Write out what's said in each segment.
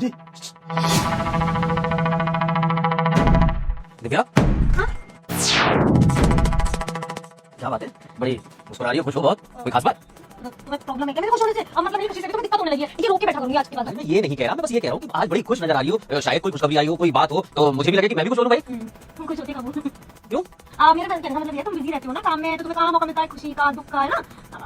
जी दिव्या, क्या बात है? बड़ी मुस्कुरा रही हो, खुश हो बहुत? कोई खास बात? तुम्हें प्रॉब्लम है क्या मेरे खुश होने से? अब मतलब मेरी खुशी से भी तुम्हें दिक्कत होने लगी है। ये रोक के बैठा करूंगी आज के बाद। मैं ये नहीं कह रहा, मैं बस ये कह रहा हूँ कि आज बड़ी खुश नजर आ रही हो। शायद कोई खुशखबरी आई हो, कोई बात हो, तो मुझे भी लगे कि मैं भी खुश हो लूं भाई। तुम खुश होती कब हो? क्यों? मेरा कहने का मतलब ये है, तुम बिजी रहती हो ना काम में, तो तुम्हें कहाँ मौका मिलता है खुशी का, दुख का, है ना?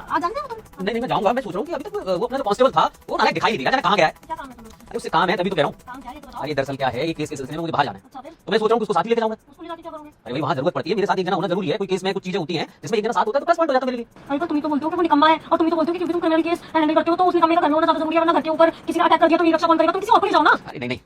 आ जानते हो तुम? नहीं, मैं जाऊंगा। मैं सोच रहा हूँ कि अभी तक वो अपना जो कांस्टेबल था, वो नालायक दिखाई नहीं दे रहा, जाने कहाँ गया है? क्या काम है तुम्हें? अरे उससे काम है, तभी तो कह रहा हूँ। काम क्या है ये तो बताओ। अरे दरअसल क्या है, ये केस के सिलसिले में मुझे बाहर जाना है, अच्छा फिर तो मैं सोच रहा हूँ कि उसको साथ ही लेके जाऊंगा। उसको ले जाके क्या करोगे? अरे भाई वहाँ जरूरत पड़ती है, मेरे साथ एक जना होना जरूरी है। कोई केस में कुछ चीजें होती हैं जिसमें एक जना साथ होता है तो प्लस पॉइंट हो जाता है मेरे लिए। अरे तो तुम ही तो बोलते हो कि वो निकम्मा है, और तुम ही तो बोलते हो कि क्योंकि तुम क्रिमिनल केस हैंडल करते हो तो उस निकम्मे का घर में होना ज्यादा जरूरी है, वरना घर के ऊपर किसी ने अटैक कर दिया तो ये रक्षा कौन करेगा? तुम किसी और को ले जाओ ना। अरे नहीं,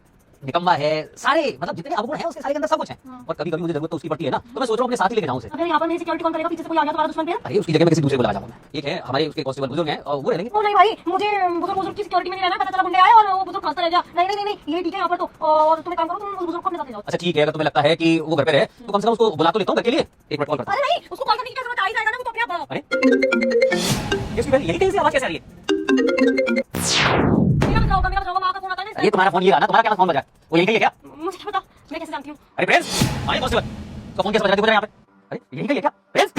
निकम्मा है, सारे मतलब जितने अवगुण हैं उसके सारे के अंदर सब कुछ है। और कभी कभी मुझे जरूरत तो उसकी पड़ती है ना, तो मैं सोच रहा हूँ अपने साथ ही लेके जाऊँ उसे। अगर यहाँ पर मेरी सिक्योरिटी कौन करेगा? पीछे से कोई आ गया तुम्हारा दुश्मन फिर? अरे उसकी जगह मैं किसी दूसरे को लगा जाऊंगा। एक है हमारे उसके कांस्टेबल बुजुर्ग हैं और वो रह लेंगे। ओ नहीं भाई, मुझे बुजुर्ग की सिक्योरिटी में नहीं रहना। पता चला गुंडे आए और वो बुजुर्ग खांसता रह गया। नहीं नहीं नहीं, ये ठीक है यहाँ पर तो। और तुम एक काम करो, तुम उस बुजुर्ग को अपने साथ ले जाओ। अच्छा ठीक है, अगर तुम्हें लगता है कि वो घर पे रहे तो कम से कम उसको बुला तो लेता हूँ घर के लिए। एक मिनट कॉल करता हूँ। अरे नहीं, उसको कॉल करने की क्या जरूरत? आ ही जाएगा ना, वो तो अपने आप बड़ा। अरे इसकी यही कहीं से आवाज कैसे आ रही है? मेरा बचाओ होगा, माँ का फोन आता है ना। ये तुम्हारा फोन ये रहा ना, तुम्हारा क्या फोन बजा? वो यही कहीं है क्या? मुझे क्या पता, मैं कैसे जानती हूँ? अरे प्रिंस, आइए कांस्टेबल तो फोन कैसे बजा रहा है यहाँ पे? अरे यही कहीं है क्या प्रिंस?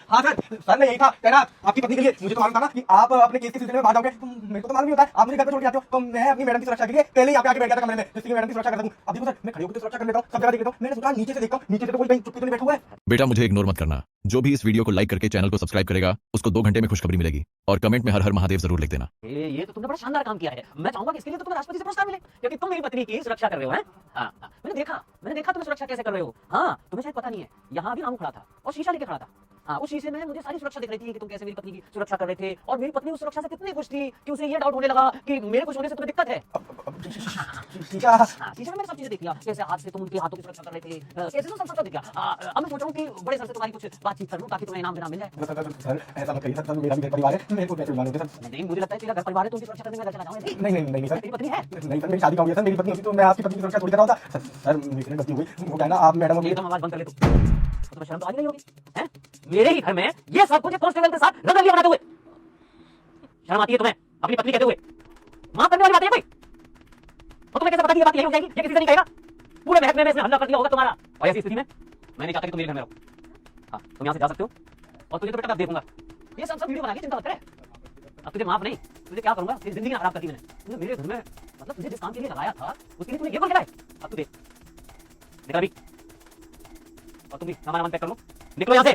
हाँ सर मैं यही था कहना आपकी पत्नी के लिए। मुझे तो मालूम था ना कि आप अपने केस के सिलसिले में बाहर जाओगे, तो मेरे को तो मालूम नहीं होता है। आप मुझे घर पे छोड़ के आते हो, तो मैं अपनी मैडम की सुरक्षा के लिए पहले ही यहाँ पे आके बैठ गया था कमरे में, जिससे मैडम की सुरक्षा कर सकूं। अब देखो सर, मैं खड़ी होकर सुरक्षा कर लेता हूँ, सब जगह देख लेता हूँ। मैंने सोचा नीचे से देखता हूँ, नीचे से तो कोई कहीं चुप्पी तो नहीं बैठा हुआ है। बेटा मुझे इग्नोर मत करना। जो भी इस वीडियो को लाइक करके चैनल को सब्सक्राइब करेगा उसको 2 घंटे में खुशखबरी मिलेगी। और कमेंट में हर हर महादेव जरूर लिख देना। ये तो तुमने बड़ा शानदार काम किया है। मैं चाहूंगा कि इसके लिए तो तुम्हें राष्ट्रपति से पुरस्कार मिले, क्योंकि तुम मेरी पत्नी की सुरक्षा कर रहे हो। हैं? हाँ, मैंने देखा तुम्हें सुरक्षा कैसे कर रहे हो। हाँ, तुम्हें शायद पता नहीं है, यहाँ भी रामू खड़ा था और शीशा लेके खड़ा था। हाँ, उस शीशे में मुझे सारी सुरक्षा दिख रही थी कि तुम कैसे मेरी पत्नी की सुरक्षा कर रहे थे। और मेरी पत्नी उस सुरक्षा से कितनी खुश थी कि उसे ये डाउट होने लगा कि मेरे खुश होने से तुम्हें दिक्कत है। शीशा हाँ, शीशे में मैंने सब चीजें देख लिया, कैसे हाथ से तुम उनके हाथों की सुरक्षा कर रहे थे, कैसे तो सब दिख गया। अब मैं सोच रहा हूँ कि बड़े सर से तुम्हारी कुछ बातचीत कर लूँ ताकि तुम्हें इनाम देना मिल जाए। सर ऐसा मत करिए सर, मेरा भी घर परिवार है, मेरे को कैसे मानोगे सर? नहीं, मुझे लगता है तेरा घर परिवार है तो उनकी सुरक्षा करने में चला जाऊंगा। नहीं सर, तेरी पत्नी है? नहीं सर, मेरी शादी का हो गया सर। मेरी पत्नी होती तो मैं आपकी पत्नी की सुरक्षा थोड़ी कर रहा होता। सर मेरी गलती हो गई, वो कहना आप मैडम हो। एकदम आवाज बंद कर ले तू। तो तुम्हें शर्म तो आ ही नहीं होगी? हैं? मेरे ही घर में ये सब कुछ कांस्टेबल के साथ रंगलिया बनाते हुए शर्म आती है तुम्हें अपनी पत्नी कहते हुए? मां करने वाली बात है कोई? और तुम्हें कैसे पता कि ये बात यही हो जाएगी? ये किसी से नहीं कहेगा? पूरे महकमे में इसने हमला कर दिया होगा तुम्हारा। और ऐसी स्थिति में मैं नहीं चाहता कि तुम मेरे घर में रहो। हाँ, तुम यहाँ से जा सकते हो और तुझे तो बेटा मैं देखूंगा। ये सब वीडियो बना के चिंता मत करे। अब तुझे माफ नहीं, तुझे क्या करूंगा? तेरी जिंदगी खराब कर दी मैंने। तुझे मेरे घर में मतलब तुझे जिस काम के लिए लगाया था उसके लिए तूने ये बोल के लाए। अब तू देख निकल अभी। और तुम भी सामान पैक कर लो, निकलो यहाँ से।